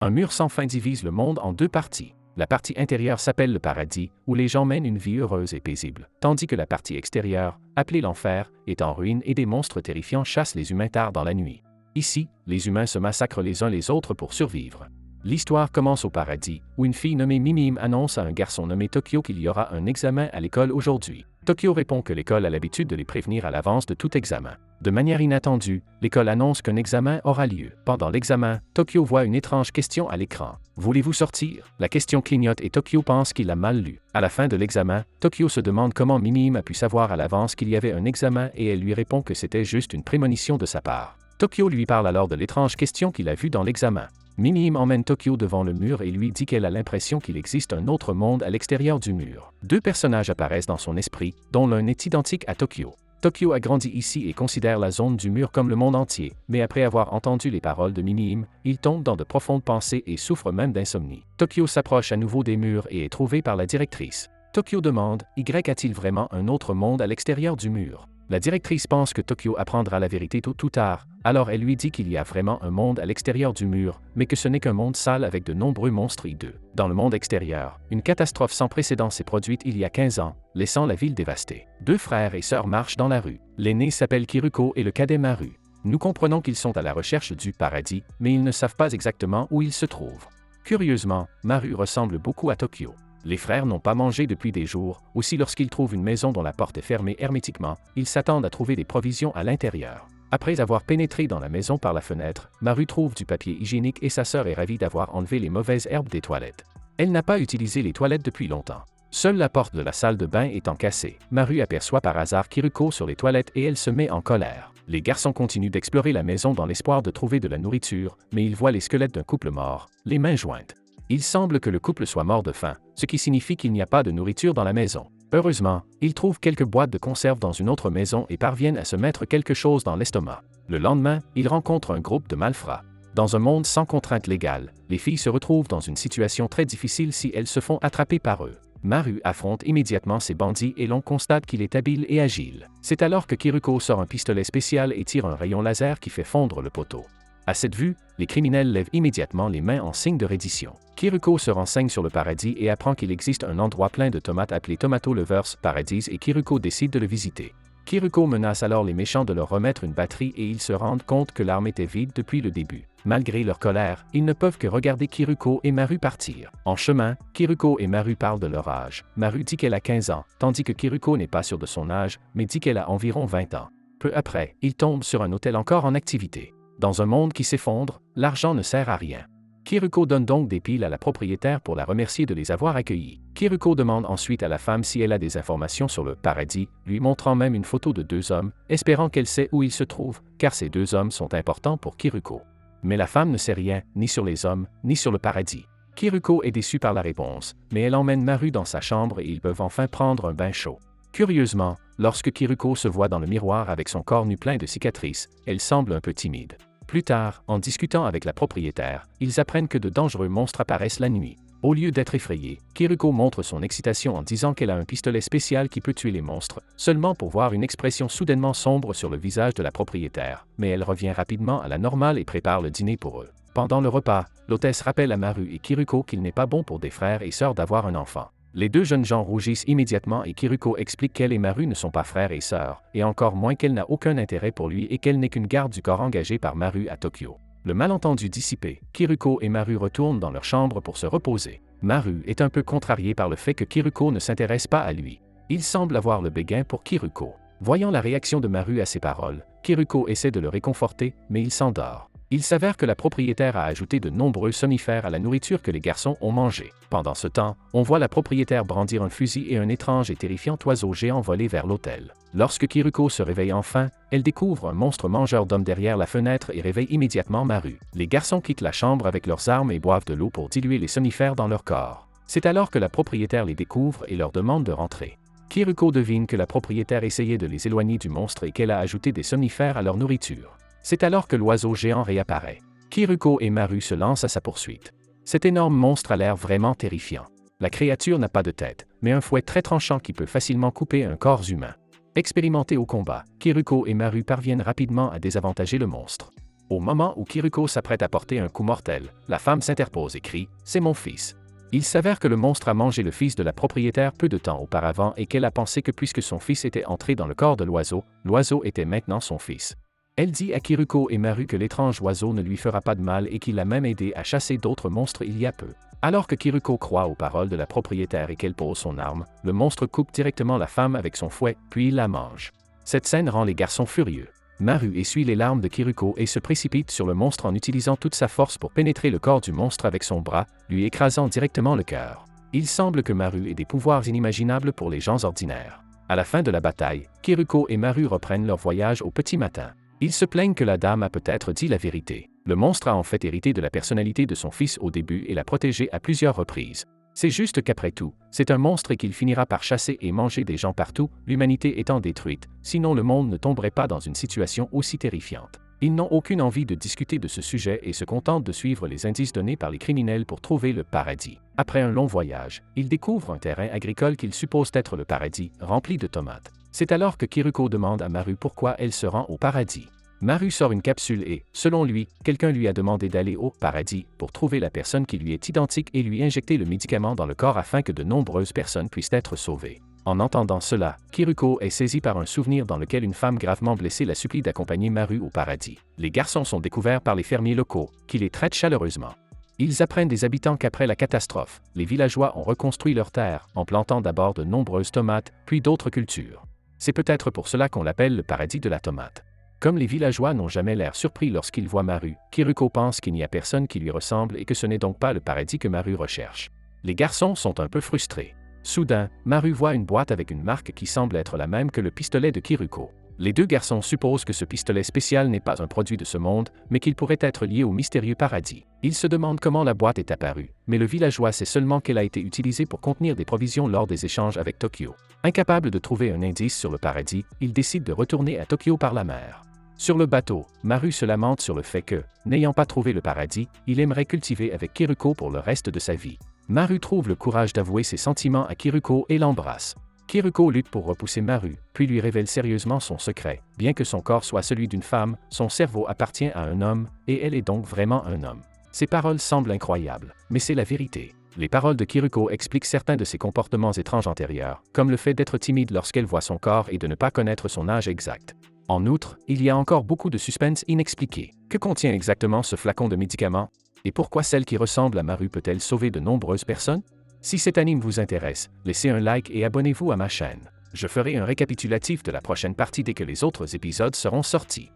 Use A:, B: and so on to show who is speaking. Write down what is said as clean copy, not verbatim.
A: Un mur sans fin divise le monde en deux parties. La partie intérieure s'appelle le paradis, où les gens mènent une vie heureuse et paisible, tandis que la partie extérieure, appelée l'enfer, est en ruine et des monstres terrifiants chassent les humains tard dans la nuit. Ici, les humains se massacrent les uns les autres pour survivre. L'histoire commence au paradis, où une fille nommée Mimim annonce à un garçon nommé Tokyo qu'il y aura un examen à l'école aujourd'hui. Tokyo répond que l'école a l'habitude de les prévenir à l'avance de tout examen. De manière inattendue, l'école annonce qu'un examen aura lieu. Pendant l'examen, Tokyo voit une étrange question à l'écran. « Voulez-vous sortir ?» La question clignote et Tokyo pense qu'il a mal lu. À la fin de l'examen, Tokyo se demande comment Mimim a pu savoir à l'avance qu'il y avait un examen et elle lui répond que c'était juste une prémonition de sa part. Tokyo lui parle alors de l'étrange question qu'il a vue dans l'examen. Mimim emmène Tokyo devant le mur et lui dit qu'elle a l'impression qu'il existe un autre monde à l'extérieur du mur. Deux personnages apparaissent dans son esprit, dont l'un est identique à Tokyo. Tokyo a grandi ici et considère la zone du mur comme le monde entier, mais après avoir entendu les paroles de Mimim, il tombe dans de profondes pensées et souffre même d'insomnie. Tokyo s'approche à nouveau des murs et est trouvé par la directrice. Tokyo demande « Y a-t-il vraiment un autre monde à l'extérieur du mur ?» La directrice pense que Tokyo apprendra la vérité tôt ou tard, alors elle lui dit qu'il y a vraiment un monde à l'extérieur du mur, mais que ce n'est qu'un monde sale avec de nombreux monstres hideux. Dans le monde extérieur, une catastrophe sans précédent s'est produite il y a 15 ans, laissant la ville dévastée. Deux frères et sœurs marchent dans la rue. L'aîné s'appelle Kiruko et le cadet Maru. Nous comprenons qu'ils sont à la recherche du paradis, mais ils ne savent pas exactement où ils se trouvent. Curieusement, Maru ressemble beaucoup à Tokyo. Les frères n'ont pas mangé depuis des jours, aussi lorsqu'ils trouvent une maison dont la porte est fermée hermétiquement, ils s'attendent à trouver des provisions à l'intérieur. Après avoir pénétré dans la maison par la fenêtre, Maru trouve du papier hygiénique et sa sœur est ravie d'avoir enlevé les mauvaises herbes des toilettes. Elle n'a pas utilisé les toilettes depuis longtemps. Seule la porte de la salle de bain étant cassée, Maru aperçoit par hasard Kiruko sur les toilettes et elle se met en colère. Les garçons continuent d'explorer la maison dans l'espoir de trouver de la nourriture, mais ils voient les squelettes d'un couple mort, les mains jointes. Il semble que le couple soit mort de faim, ce qui signifie qu'il n'y a pas de nourriture dans la maison. Heureusement, ils trouvent quelques boîtes de conserve dans une autre maison et parviennent à se mettre quelque chose dans l'estomac. Le lendemain, ils rencontrent un groupe de malfrats. Dans un monde sans contraintes légales, les filles se retrouvent dans une situation très difficile si elles se font attraper par eux. Maru affronte immédiatement ces bandits et l'on constate qu'il est habile et agile. C'est alors que Kiruko sort un pistolet spécial et tire un rayon laser qui fait fondre le poteau. À cette vue, les criminels lèvent immédiatement les mains en signe de reddition. Kiruko se renseigne sur le paradis et apprend qu'il existe un endroit plein de tomates appelé Tomato Lovers Paradise et Kiruko décide de le visiter. Kiruko menace alors les méchants de leur remettre une batterie et ils se rendent compte que l'arme était vide depuis le début. Malgré leur colère, ils ne peuvent que regarder Kiruko et Maru partir. En chemin, Kiruko et Maru parlent de leur âge. Maru dit qu'elle a 15 ans, tandis que Kiruko n'est pas sûr de son âge, mais dit qu'elle a environ 20 ans. Peu après, ils tombent sur un hôtel encore en activité. Dans un monde qui s'effondre, l'argent ne sert à rien. Kiruko donne donc des piles à la propriétaire pour la remercier de les avoir accueillis. Kiruko demande ensuite à la femme si elle a des informations sur le paradis, lui montrant même une photo de deux hommes, espérant qu'elle sait où ils se trouvent, car ces deux hommes sont importants pour Kiruko. Mais la femme ne sait rien, ni sur les hommes, ni sur le paradis. Kiruko est déçue par la réponse, mais elle emmène Maru dans sa chambre et ils peuvent enfin prendre un bain chaud. Curieusement, lorsque Kiruko se voit dans le miroir avec son corps nu plein de cicatrices, elle semble un peu timide. Plus tard, en discutant avec la propriétaire, ils apprennent que de dangereux monstres apparaissent la nuit. Au lieu d'être effrayée, Kiruko montre son excitation en disant qu'elle a un pistolet spécial qui peut tuer les monstres, seulement pour voir une expression soudainement sombre sur le visage de la propriétaire, mais elle revient rapidement à la normale et prépare le dîner pour eux. Pendant le repas, l'hôtesse rappelle à Maru et Kiruko qu'il n'est pas bon pour des frères et sœurs d'avoir un enfant. Les deux jeunes gens rougissent immédiatement et Kiruko explique qu'elle et Maru ne sont pas frères et sœurs, et encore moins qu'elle n'a aucun intérêt pour lui et qu'elle n'est qu'une garde du corps engagée par Maru à Tokyo. Le malentendu dissipé, Kiruko et Maru retournent dans leur chambre pour se reposer. Maru est un peu contrarié par le fait que Kiruko ne s'intéresse pas à lui. Il semble avoir le béguin pour Kiruko. Voyant la réaction de Maru à ses paroles, Kiruko essaie de le réconforter, mais il s'endort. Il s'avère que la propriétaire a ajouté de nombreux somnifères à la nourriture que les garçons ont mangée. Pendant ce temps, on voit la propriétaire brandir un fusil et un étrange et terrifiant oiseau géant voler vers l'hôtel. Lorsque Kiruko se réveille enfin, elle découvre un monstre mangeur d'hommes derrière la fenêtre et réveille immédiatement Maru. Les garçons quittent la chambre avec leurs armes et boivent de l'eau pour diluer les somnifères dans leur corps. C'est alors que la propriétaire les découvre et leur demande de rentrer. Kiruko devine que la propriétaire essayait de les éloigner du monstre et qu'elle a ajouté des somnifères à leur nourriture. C'est alors que l'oiseau géant réapparaît. Kiruko et Maru se lancent à sa poursuite. Cet énorme monstre a l'air vraiment terrifiant. La créature n'a pas de tête, mais un fouet très tranchant qui peut facilement couper un corps humain. Expérimentés au combat, Kiruko et Maru parviennent rapidement à désavantager le monstre. Au moment où Kiruko s'apprête à porter un coup mortel, la femme s'interpose et crie « C'est mon fils ». Il s'avère que le monstre a mangé le fils de la propriétaire peu de temps auparavant et qu'elle a pensé que puisque son fils était entré dans le corps de l'oiseau, l'oiseau était maintenant son fils. Elle dit à Kiruko et Maru que l'étrange oiseau ne lui fera pas de mal et qu'il l'a même aidé à chasser d'autres monstres il y a peu. Alors que Kiruko croit aux paroles de la propriétaire et qu'elle pose son arme, le monstre coupe directement la femme avec son fouet, puis il la mange. Cette scène rend les garçons furieux. Maru essuie les larmes de Kiruko et se précipite sur le monstre en utilisant toute sa force pour pénétrer le corps du monstre avec son bras, lui écrasant directement le cœur. Il semble que Maru ait des pouvoirs inimaginables pour les gens ordinaires. À la fin de la bataille, Kiruko et Maru reprennent leur voyage au petit matin. Ils se plaignent que la dame a peut-être dit la vérité. Le monstre a en fait hérité de la personnalité de son fils au début et l'a protégé à plusieurs reprises. C'est juste qu'après tout, c'est un monstre et qu'il finira par chasser et manger des gens partout, l'humanité étant détruite, sinon le monde ne tomberait pas dans une situation aussi terrifiante. Ils n'ont aucune envie de discuter de ce sujet et se contentent de suivre les indices donnés par les criminels pour trouver le paradis. Après un long voyage, ils découvrent un terrain agricole qu'ils supposent être le paradis, rempli de tomates. C'est alors que Kiruko demande à Maru pourquoi elle se rend au paradis. Maru sort une capsule et, selon lui, quelqu'un lui a demandé d'aller au paradis pour trouver la personne qui lui est identique et lui injecter le médicament dans le corps afin que de nombreuses personnes puissent être sauvées. En entendant cela, Kiruko est saisi par un souvenir dans lequel une femme gravement blessée la supplie d'accompagner Maru au paradis. Les garçons sont découverts par les fermiers locaux, qui les traitent chaleureusement. Ils apprennent des habitants qu'après la catastrophe, les villageois ont reconstruit leurs terres en plantant d'abord de nombreuses tomates, puis d'autres cultures. C'est peut-être pour cela qu'on l'appelle le paradis de la tomate. Comme les villageois n'ont jamais l'air surpris lorsqu'ils voient Maru, Kiruko pense qu'il n'y a personne qui lui ressemble et que ce n'est donc pas le paradis que Maru recherche. Les garçons sont un peu frustrés. Soudain, Maru voit une boîte avec une marque qui semble être la même que le pistolet de Kiruko. Les deux garçons supposent que ce pistolet spécial n'est pas un produit de ce monde, mais qu'il pourrait être lié au mystérieux paradis. Ils se demandent comment la boîte est apparue, mais le villageois sait seulement qu'elle a été utilisée pour contenir des provisions lors des échanges avec Tokyo. Incapable de trouver un indice sur le paradis, il décide de retourner à Tokyo par la mer. Sur le bateau, Maru se lamente sur le fait que, n'ayant pas trouvé le paradis, il aimerait cultiver avec Kiruko pour le reste de sa vie. Maru trouve le courage d'avouer ses sentiments à Kiruko et l'embrasse. Kiruko lutte pour repousser Maru, puis lui révèle sérieusement son secret. Bien que son corps soit celui d'une femme, son cerveau appartient à un homme, et elle est donc vraiment un homme. Ces paroles semblent incroyables, mais c'est la vérité. Les paroles de Kiruko expliquent certains de ses comportements étranges antérieurs, comme le fait d'être timide lorsqu'elle voit son corps et de ne pas connaître son âge exact. En outre, il y a encore beaucoup de suspense inexpliqué. Que contient exactement ce flacon de médicaments? Et pourquoi celle qui ressemble à Maru peut-elle sauver de nombreuses personnes? Si cet anime vous intéresse, laissez un like et abonnez-vous à ma chaîne. Je ferai un récapitulatif de la prochaine partie dès que les autres épisodes seront sortis.